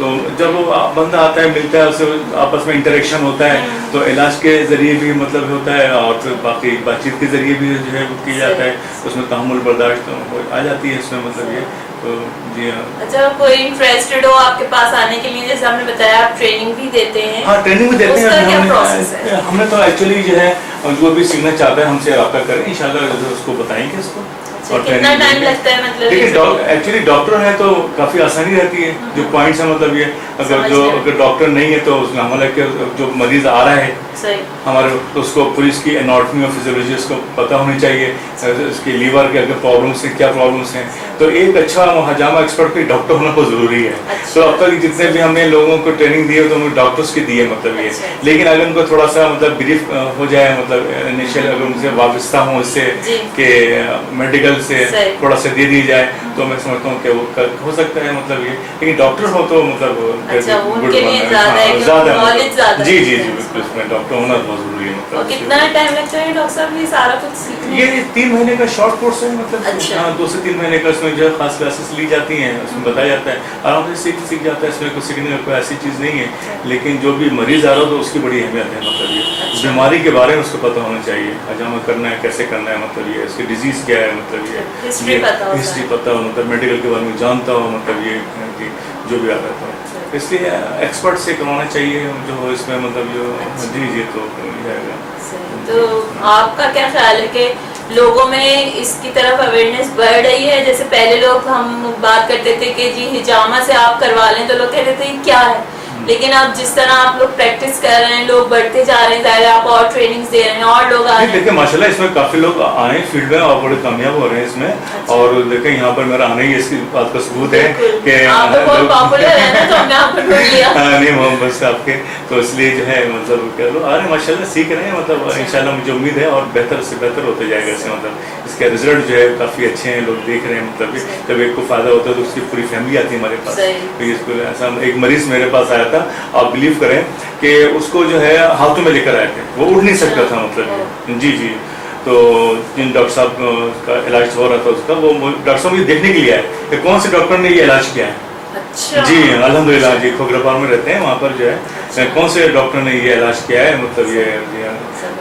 تو جب وہ بندہ آتا ہے ملتا ہے اسے آپس میں انٹریکشن ہوتا ہے تو علاج کے ذریعے بھی مطلب ہوتا ہے اور پھر باقی بات چیت کے ذریعے بھی جو ہے وہ کیا جاتا ہے, اس میں تحمل برداشت آ جاتی ہے اس میں مطلب یہ. تو جی ہاں. اچھا, کوئی انٹرسٹڈ ہو آپ کے پاس آنے کے لیے, جیسے ہم نے بتایا آپ ٹریننگ بھی دیتے ہیں. ہاں ٹریننگ بھی دیتے اس کا کیا پروسیس ہے؟ ہیں. ہم نے تو ایکچولی جو ہے جو بھی سیکھنا چاہتا ہے ہم سے رابطہ کریں, انشاءاللہ اس کو بتائیں گے اس کو. کتنا ٹائم لگتا ہے مطلب؟ ایکچولی ڈاکٹر ہے تو کافی آسانی رہتی ہے. جو پوائنٹس ہیں مطلب یہ اگر ڈاکٹر نہیں ہے تو اس میں عمل ہے کہ جو مریض آ رہا ہے ہمارے تو اس کو پوری اس کی اناٹمی اور فزیولوجی اس کو پتہ ہونی چاہیے, اس کے لیور کے اگر پرابلمس ہیں کیا پرابلمس ہیں. تو ایک اچھا حجامہ ایکسپرٹ پہ ڈاکٹر ہونا بہت ضروری ہے. تو اب تک جتنے بھی ہم نے لوگوں کو ٹریننگ دی ہے تو ہم ڈاکٹرس کی دی ہے مطلب یہ. لیکن اگر ان کو تھوڑا سا مطلب بریف ہو جائے مطلب انیشیل اگر ان سے وابستہ ہوں اس سے کہ میڈیکل سے تھوڑا سا دے دی جائے تو میں سمجھتا ہوں کہ وہ ہو سکتا ہے مطلب یہ. لیکن ڈاکٹر ہو تو مطلب زیادہ جی جی جی بالکل اس میں ڈاکٹر ہونا بہت ضروری ہے. مطلب کتنا ٹائم لگتا ہے ڈاکٹر صاحب یہ سارا کچھ سیکھنے؟ یہ 3 مہینے کا شارٹ کورس ہے مطلب 2 سے 3 مہینے کا اس میں جو ہے خاص کلاسز لی جاتی ہیں, اس میں بتایا جاتا ہے آرام سے سیکھ جاتا ہے. اس میں کوئی سیکھنے کا کوئی ایسی چیز نہیں ہے. لیکن جو بھی مریض آ رہا ہو تو اس کی بڑی اہمیت ہے مطلب یہ بیماری کے بارے میں اس کو پتہ ہونا چاہیے, حجامہ کرنا ہے کیسے کرنا ہے مطلب یہ, اس کی ڈیزیز کیا ہے مطلب یہ ہسٹری پتہ ہو مطلب میڈیکل کے بارے میں جانتا ہو مطلب یہ جو بھی آ رہتا ہے. اس لیے ایکسپرٹ سے کروانا چاہیے جو اس میں مطلب جو جی تو جائے گا. تو آپ کا کیا خیال ہے کہ لوگوں میں اس کی طرف اویئرنیس بڑھ رہی ہے؟ جیسے پہلے لوگ ہم بات کرتے تھے کہ جی حجامہ سے آپ کروا لیں تو لوگ کہتے تھے کیا ہے, لیکن اب جس طرح آپ لوگ پریکٹس کر رہے ہیں لوگ بڑھتے جا رہے ہیں, ظاہر آپ اور ٹریننگز دے رہے ہیں اور لوگ آ رہے ہیں. دیکھیں ماشاءاللہ اس میں کافی لوگ آئے ہیں فیلڈ میں اور بڑے کامیاب ہو رہے ہیں اس میں. اور دیکھیں یہاں پر میرا آنا ہی اس کی بات کا ثبوت ہے کہ آپ تو بہت پاپولر ہے نا, تو ہم نے آپ کو ڈھونڈ لیا. نہیں محمد صاحب کے تو اس لیے جو ہے مطلب لوگ آ رہے ہیں ماشاءاللہ سیکھ رہے ہیں مطلب انشاءاللہ مجھے امید ہے اور بہتر سے بہتر ہوتے جائے گا اس سے. مطلب اس کے رزلٹ جو ہے کافی اچھے ہیں, لوگ دیکھ رہے ہیں. مطلب جب ایک کو فائدہ ہوتا ہے تو اس کی پوری فیملی آتی ہے ہمارے پاس. تو اس کو ایسا ایک مریض میرے پاس آیا تھا, آپ بلیو کریں کہ اس کو جو ہے ہاتھوں میں لے کر آئے تھے, وہ اٹھ نہیں سکتا تھا مطلب جی جی. تو جن ڈاکٹر صاحب کا علاج ہو رہا تھا اس کا وہ ڈاکٹر صاحب مجھے دیکھنے کے لیے آئے کہ کون سے ڈاکٹر نے یہ علاج کیا ہے. جی الحمدللہ جی کھوکھرا میں رہتے ہیں وہاں پر جو ہے کون سے ڈاکٹر نے یہ علاج کیا ہے مطلب یہ.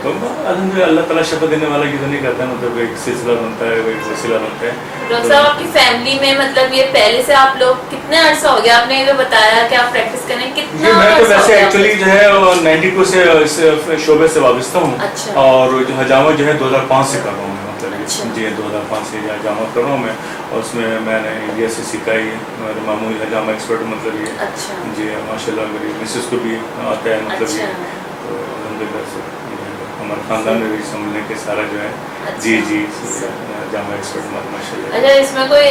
تو الحمدللہ اللہ تعالیٰ شفا دینے والا کی تو نہیں کرتا ہے, مطلب ایک سلسلہ بنتا ہے ایک وسیلہ بنتا ہے. ڈاکٹر صاحب آپ کی فیملی میں مطلب یہ پہلے سے آپ لوگ کتنے عرصہ ہو گیا, آپ نے یہ جو بتایا کہ آپ پریکٹس کریں کتنا؟ میں تو ویسے ایکچولی جو ہے 92 سے اس شعبے سے وابستہ ہوں اور جو حجامہ جو ہے 2005 سے کر رہا ہوں مطلب جی 2005 سے حجامہ کر رہا ہوں میں. اور اس میں نے انڈیا سے سکھائی ہے, میرے معمولی حجامہ ایکسپرٹ مطلب یہ جی ماشاء اللہ میری مسز کو بھی آتا ہے مطلب یہ. تو الحمدللہ سے ہمارے خاندان میں بھی سمجھنے کے سارا جو ہے جی جی حجامہ ایکسپرٹ ماشاء اللہ. اچھا اس میں کوئی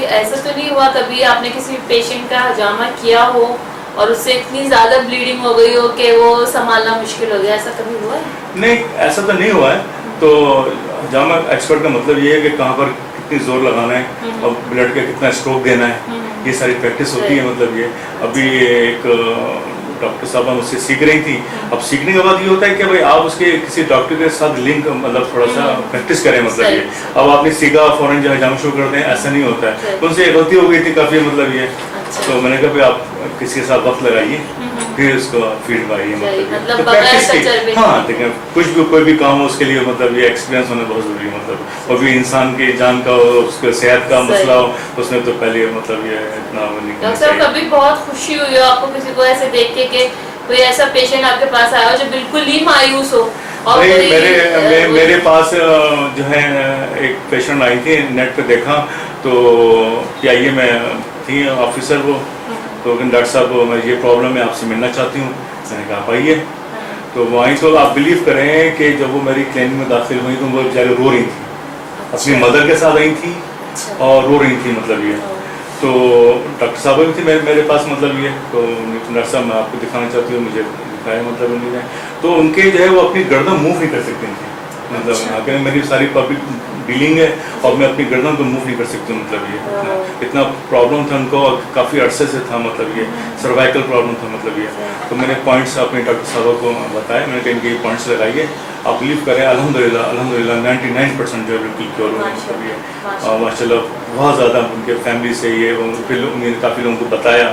ایسا تو نہیں ہوا کبھی آپ نے کسی پیشنٹ کا حجامہ کیا ہو اور اس سے اتنی زیادہ بلیڈنگ ہو گئی ہو کہ وہ سنبھالنا مشکل ہو گیا, ایسا کبھی ہوا ہے؟ نہیں ایسا تو نہیں ہوا ہے. تو حجامہ ایکسپرٹ کا مطلب یہ ہے کہ کہاں پر کتنی زور لگانا ہے اور بلڈ کا کتنا اسٹروک دینا ہے, یہ ساری پریکٹس ہوتی ہے. مطلب یہ ابھی ایک ڈاکٹر صاحبہ مجھ سے سیکھ رہی تھی. اب سیکھنے کے بعد یہ ہوتا ہے کہ بھائی آپ اس کے کسی ڈاکٹر کے ساتھ لنک مطلب تھوڑا سا پریکٹس کریں. مطلب یہ اب آپ نے سیکھا فوراً جو حجامہ شروع کر دیں ایسا نہیں ہوتا ہے. تو ان سے غلطی ہو گئی تھی کافی مطلب یہ. تو میں نے کہا بھائی آپ کسی کے ساتھ وقت لگائیے پھر اس کو فیڈ ماریے. مطلب پریکٹس کی ہاں دیکھیں کچھ بھی کوئی بھی کام ہو اس کے لیے مطلب یہ ایکسپیرینس ہونا بہت ضروری ہے. مطلب وہ بھی انسان کی جان کا ہو, اس کے صحت کا مسئلہ ہو, اس میں تو پہلے مطلب یہ اتنا ڈاکٹر صاحب کبھی بہت خوشی ہوئی ہو آپ کو کسی کو ایسے دیکھ کے کہ کوئی ایسا پیشنٹ آپ کے پاس آیا ہو جو بالکل ہی مایوس ہو؟ میرے پاس جو ہے ایک پیشنٹ آئی تھی, نیٹ پہ دیکھا تو پی آئی اے میں تھی آفیسر وہ, تو ڈاکٹر صاحب میں یہ پرابلم ہے آپ سے ملنا چاہتی ہوں. میں نے کہا آپ آئیے. تو وہ آئی تو آپ بلیو کریں کہ جب وہ میری کلینک میں داخل ہوئی تو وہ بیچارے رو رہی تھی, اپنی مدر کے ساتھ آئی تھی اور رو رہی تھی مطلب یہ. تو ڈاکٹر صاحب بھی تھے میرے پاس مطلب یہ. تو ڈاکٹر صاحب میں آپ کو دکھانا چاہتی ہوں, مجھے دکھایا مطلب انہوں نے. تو ان کے جو ہے وہ اپنی گردن موو نہیں کر سکتے تھے. مطلب میری ساری پبلک ڈیلنگ ہے اور میں اپنی گردن کو موو نہیں کر سکتی. مطلب یہ اتنا پرابلم تھا ان کو اور کافی عرصے سے تھا مطلب یہ سروائکل پرابلم تھا مطلب یہ. تو میں نے پوائنٹس اپنے ڈاکٹر صاحبوں کو بتایا, میں نے کہا ان کے پوائنٹس لگائیے, آپ بلیو کریں الحمدللہ 99% جو ہے بالکل کیور ہو مطلب یہ. اور ماشاء اللہ بہت زیادہ ان کے فیملی سے یہ پھر انہوں نے کافی لوگوں کو بتایا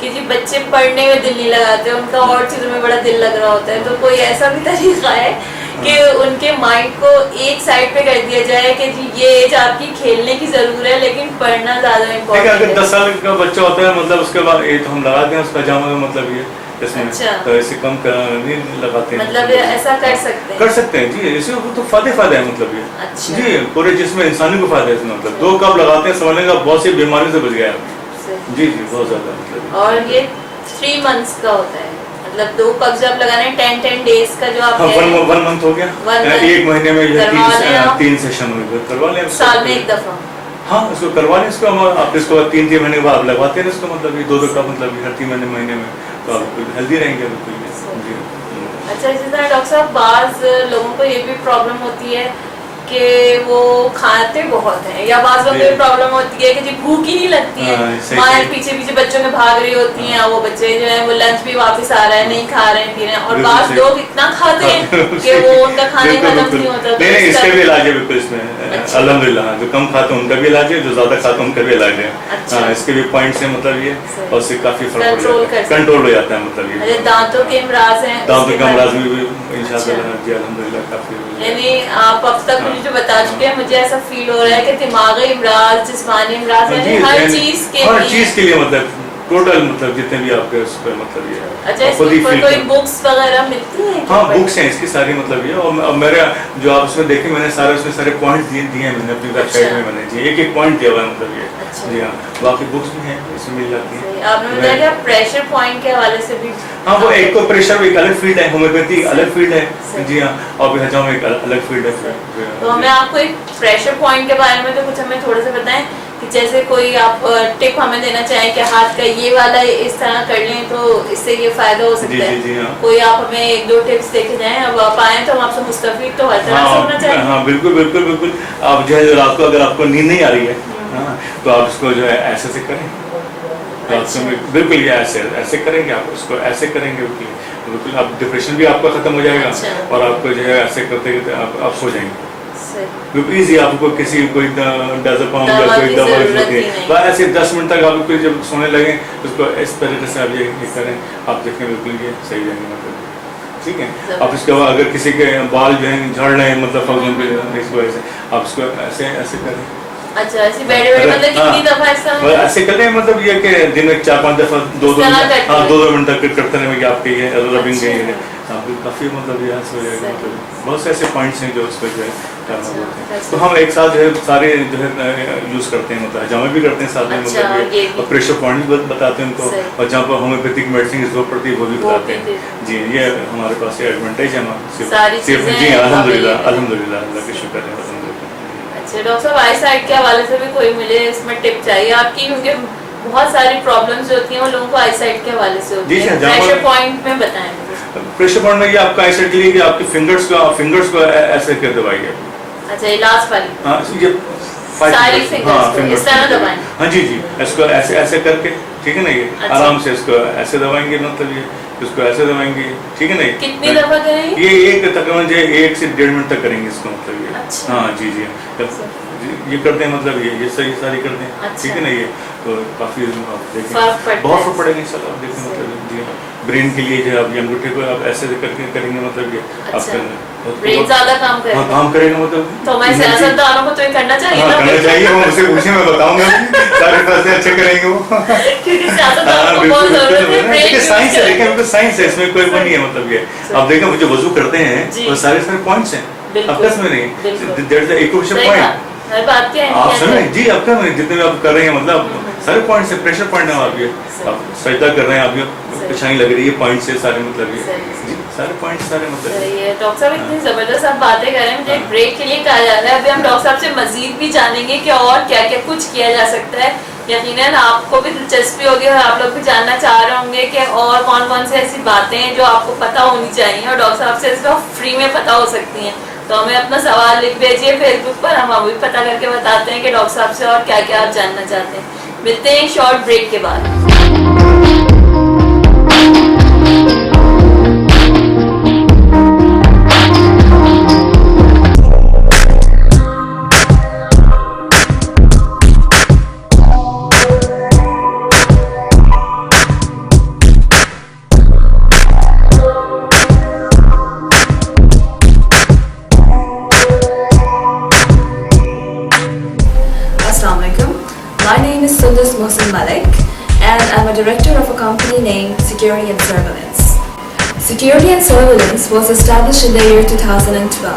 کہ جی بچے پڑھنے میں دل نہیں لگاتے, ان کا اور چیزوں میں بڑا دل لگ رہا ہوتا ہے, تو کوئی ایسا بھی طریقہ ہے کہ ان کے مائنڈ کو ایک سائڈ پہ کر دیا جائے کہ جی یہ ایج آپ کی کھیلنے کی ضرور ہے لیکن پڑھنا زیادہ امپورٹنٹ ہے؟ اگر 10 سال کا بچہ ہوتا ہے مطلب اس کے بعد یہ تو ہم لگاتے ہیں اس پاجامہ کا مطلب یہ اس میں تو ایسے کم نہیں لگاتے ہیں, مطلب ایسا کر سکتے ہیں جی, اس میں تو فائدہ ہے مطلب یہ جی پورے جسم انسانی کو فائدہ ہے اس میں, مطلب 2 کپ لگاتے ہیں سمجھنے کا بہت سی بیماریوں سے بچ گیا جی جی بہت زیادہ مطلب. اور یہ 3 months کا ہوتا ہے, مطلب 2 کپ جب لگانے ہیں 10 days کا جو آپ 1 month ہو گیا, 1 مہینے میں 3 سیشن کروا لیں سال میں 1 دفعہ. ہاں اس کو کروا لیں, اس کو آپ اس کو 3 مہینے کے بعد لگواتے ہیں اس کو, مطلب یہ 2 کپ مطلب ہر 3 مہینے میں, تو آپ بالکل ہیلدی رہیں گے بالکل جی. اچھا اسی طرح ڈاکٹر صاحب بعض لوگوں کو یہ بھی پرابلم ہوتی ہے کہ وہ کھاتے بہت ہیں, یا بعض لوگوں کو یہ پرابلم ہوتی ہے کہ جی بھوک ہی نہیں لگتی ہے, مائیں پیچھے پیچھے بچوں میں بھاگ رہی ہوتی ہیں, وہ بچے جو ہیں وہ لنچ بھی واپس آ رہے ہیں نہیں کھا رہے ہیں پی رہے ہیں, اور بعض لوگ اتنا کھاتے ہیں کہ وہ ان کا کھانے کا ختم نہیں ہوتا. نہیں اس کا بھی علاج ہے بالکل اس میں الحمدللہ, جو کم کھاتے ہیں ان کا بھی علاج ہے, جو زیادہ کھاتے ہیں ان کا بھی علاج ہے. ہاں اس کے بھی پوائنٹس ہیں مطلب یہ, اور اس سے کافی فرق کنٹرول ہو جاتا ہے مطلب یہ. دانتوں کے امراض ہیں, دانتوں کے امراض میں بھی انشاءاللہ جی الحمدللہ کافی, یعنی آپ اب تک مجھے جو بتا چکے ہیں مجھے ایسا فیل ہو رہا ہے کہ دماغی امراض, جسمانی امراض, یعنی ہر چیز کے لیے مطلب ٹوٹل مطلب جتنے بھی آپ کے اس پہ مطلب یہ. اچھا اس پر کوئی بکس وغیرہ ملتی ہیں؟ ہاں بکس ہیں اس کی ساری مطلب یہ, اور میرا جو آپ اس میں دیکھیں میں نے سارے اس میں سارے پوائنٹس دیے ہیں میں نے اپنی ویب سائٹ میں, میں نے جی ایک پوائنٹ دیا ہوا ہے مطلب یہ جی. ہاں باقی بکس بھی ہیں اس میں مل جاتی ہیں. آپ نے بتایا کہ پریشر پوائنٹ کے حوالے سے بھی, ہاں وہ ایک تو پریشر ایک الگ فیلڈ ہے, ہومیوپیتھی الگ فیلڈ ہے جی ہاں, اور بھی حجام ایک الگ فیلڈ ہے. تو ہمیں آپ کو ایک پریشر پوائنٹ کے بارے میں تو کچھ ہمیں تھوڑا سا بتائیں کہ جیسے کوئی آپ ٹپ ہمیں دینا چاہیں کہ ہاتھ کا یہ والا اس طرح کر لیں تو اس سے یہ فائدہ ہو سکتا ہے. کوئی آپ ہمیں 1-2 ٹپس دیکھے جائیں, اب آپ آئیں تو ہم آپ سے مستفید تو ہر طرح سے ہونا چاہیے. ہاں بالکل بالکل بالکل. آپ جو ہے رات کو اگر آپ کو نیند نہیں آ رہی ہے تو آپ اس کو جو ہے ایسے سے کریں, بالکل یہ ایسے کریں گے, آپ اس کو ایسے کریں گے بالکل, آپ ڈپریشن بھی آپ کا ختم ہو جائے گا, اور آپ کو جو ہے ایسے کرتے کرتے آپ سو جائیں گے بالکل ایزی. آپ کو کسی کوئی ڈازپام یا کوئی دوا ہوتی ہے ایسے 10 منٹ تک آپ کو جب سونے لگیں اس کو اس طریقے سے آپ یہ کریں, آپ دیکھیں بالکل یہ صحیح رہیں گے مطلب ٹھیک ہے. آپ اس کے بعد اگر کسی کے بال جو ہیں جھڑ رہے ہیں مطلب فوزن پہ اس وجہ سے آپ اس کو ایسے کریں. اچھا ایسی بیٹھے بیٹھے مطلب کتنی دفعہ ایسے کرتے ہیں, مطلب یہ کہ دن میں 4-5 دفعہ 2-2 منٹ تک کرتے رہیں گے آپ کے یہ ربنگ کے کافی مطلب یہ ہو جائے گا. مطلب بہت سے ایسے پوائنٹس ہیں جو اس پہ جو ہے کرنا ہوتے ہیں. تو ہم ایک ساتھ جو ہے سارے جو ہے یوز کرتے ہیں, مطلب حجامہ بھی کرتے ہیں ساتھ میں, مطلب یہ اور پریشر پوائنٹ بھی بتاتے ہیں ان کو, اور جہاں پر ہومیوپیتھک میڈیسن کی ضرورت پڑتی ہے وہ بھی بتاتے ہیں جی. یہ ہمارے پاس ایڈوانٹیج ہے ہمارے جی الحمدللہ الحمدللہ اللہ کا شکر ہے. اچھا ڈاکٹر صاحب آئی سائٹ کے حوالے سے بھی کوئی ملے اس میں ٹپ چاہیے آپ کی, کیونکہ بہت ساری پرابلمز ہوتی ہیں وہ لوگوں کو آئی سائٹ کے حوالے سے ہوتی ہیں. پریشر پوائنٹ میں بتائیں. پریشر پوائنٹ میں یہ آپ کا آئی سائٹ کے لیے کہ آپ کی فنگرز کو ایسے کر دبائیے. اچھا یہ لاسٹ والی, ہاں یہ ساری فنگرز کو اس طرح دبائیں. ہاں جی جی اس کو ایسے کر کے ٹھیک ہے نا, یہ آرام سے اس کو ایسے دبائیں گے, مطلب یہ اس کو ایسے دبائیں گے ٹھیک ہے نا. کتنی دفعہ کریں گے یہ ایک تقریباً 1 سے 1.5 منٹ تک کریں گے اس کو, مطلب یہ ہاں جی جی یہ کرتے ہیں, مطلب یہ صحیح ساری کرتے ہیں ٹھیک ہے نا. یہ تو کافی دیکھیں بہت فرق پڑے گا ان شاء اللہ. آپ دیکھیں مطلب جی برین کے لیے جو ہے آپ یہ انگوٹھے کو آپ ایسے کر کے کریں گے, مطلب یہ آپ برین زیادہ کام کرے گا مطلب. تو میں سیاستدانوں کو تو یہ کرنا چاہیے نا, کرنا چاہیے. وہ مجھ سے پوچھیں میں بتاؤں گا سارے پیسے اچھے کریں گے وہ, کیونکہ سیاستدانوں کو بہت ضرورت ہے. سائنس ہے, دیکھیں بالکل سائنس ہے اس میں, کوئی وہ نہیں ہے. مطلب یہ آپ دیکھیں جو وضو کرتے ہیں وہ سارے پوائنٹس ہیں, اپس میں نہیں دیر از ایکویشن پوائنٹ. آپ سنیں جی آپ جتنے بھی آپ کر رہے ہیں مطلب سارے پوائنٹ سے پریشر پوائنٹ ہے. آپ یہ آپ سجدہ کر رہے ہیں, آپ یہ پریشانی لگ رہی ہے پوائنٹ سے سارے, مطلب یہ جی سارے پوائنٹ سارے مطلب. ڈاکٹر صاحب اتنی زبردست آپ باتیں کر رہے ہیں, مجھے ایک بریک کے لیے کہا جاتا ہے. ابھی ہم ڈاکٹر صاحب سے مزید بھی جانیں گے کہ اور کیا کیا کچھ کیا جا سکتا ہے. یقیناً آپ کو بھی دلچسپی ہوگی اور آپ لوگ بھی جاننا چاہ رہے ہوں گے کہ اور کون کون سی ایسی باتیں ہیں جو آپ کو پتہ ہونی چاہیے اور ڈاکٹر صاحب سے اس کو فری میں پتہ ہو سکتی ہیں. تو ہمیں اپنا سوال لکھ بھیجیے فیس بک پر, ہم ابھی پتہ کر کے بتاتے ہیں کہ ڈاکٹر صاحب سے اور کیا کیا آپ جاننا چاہتے ہیں. ملتے ہیں شارٹ بریک کے بعد. Assalamu alaikum. My name is Sundus Mohsin Malik and I'm a director of a company named Security and Surveillance. Security and Surveillance was established in the year 2012.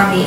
army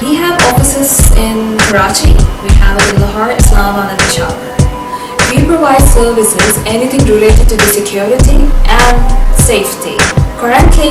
We have offices in Karachi, we have it in Lahore, Islamabad and Peshawar. We provide services anything related to the security and safety. Currently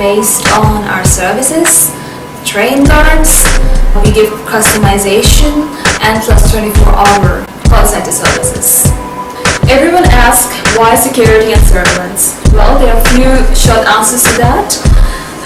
based on our services, train guards, we give customization and plus 24-hour call center services. Everyone asks why security and surveillance? Well, there are a few short answers to that.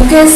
UK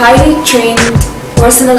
highly trained personnel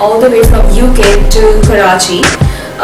all the way from UK to Karachi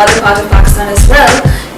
other part of Pakistan as well,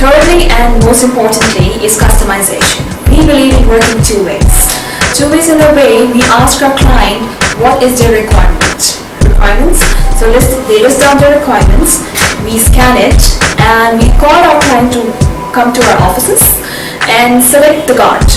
Thirdly and most importantly is customization. We believe in working two ways. Two ways in a way we ask our client what is their requirements. So they list down their requirements, we scan it and we call our client to come to our offices and select the guard.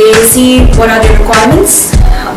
They see what are their requirements,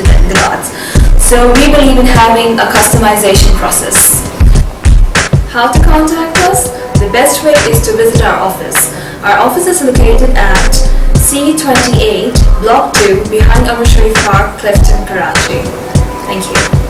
to them, the guards. So we believe in having a customization process. How to contact us? The best way is to visit our office. Our office is located at C28 Block 2 behind Umar Sharif Park, Clifton, Karachi. Thank you.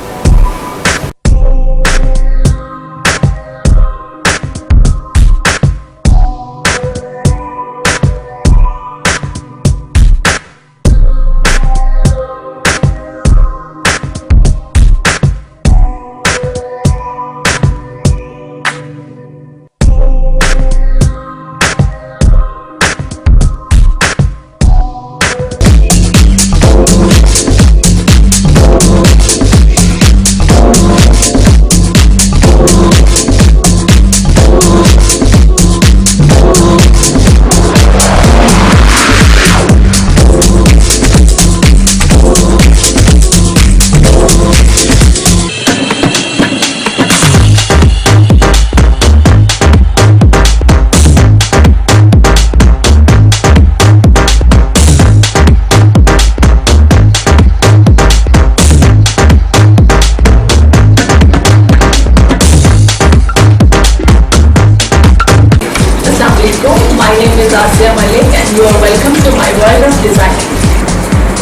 My name is Asya Malik and you are welcome to my world of designing.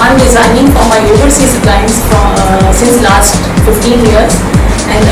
I'm designing for my overseas clients since last 15 years and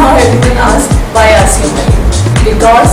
Now everyone asks why RCM because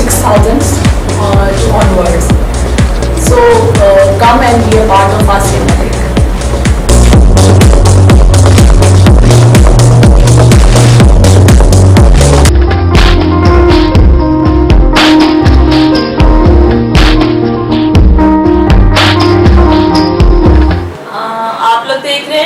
6,000 onwards. So come and be a part of RCM Malik.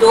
2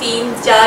3-4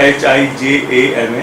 HIJAMA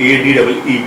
ADEEB,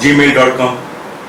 gmail.com।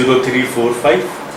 0345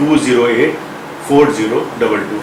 208 4022,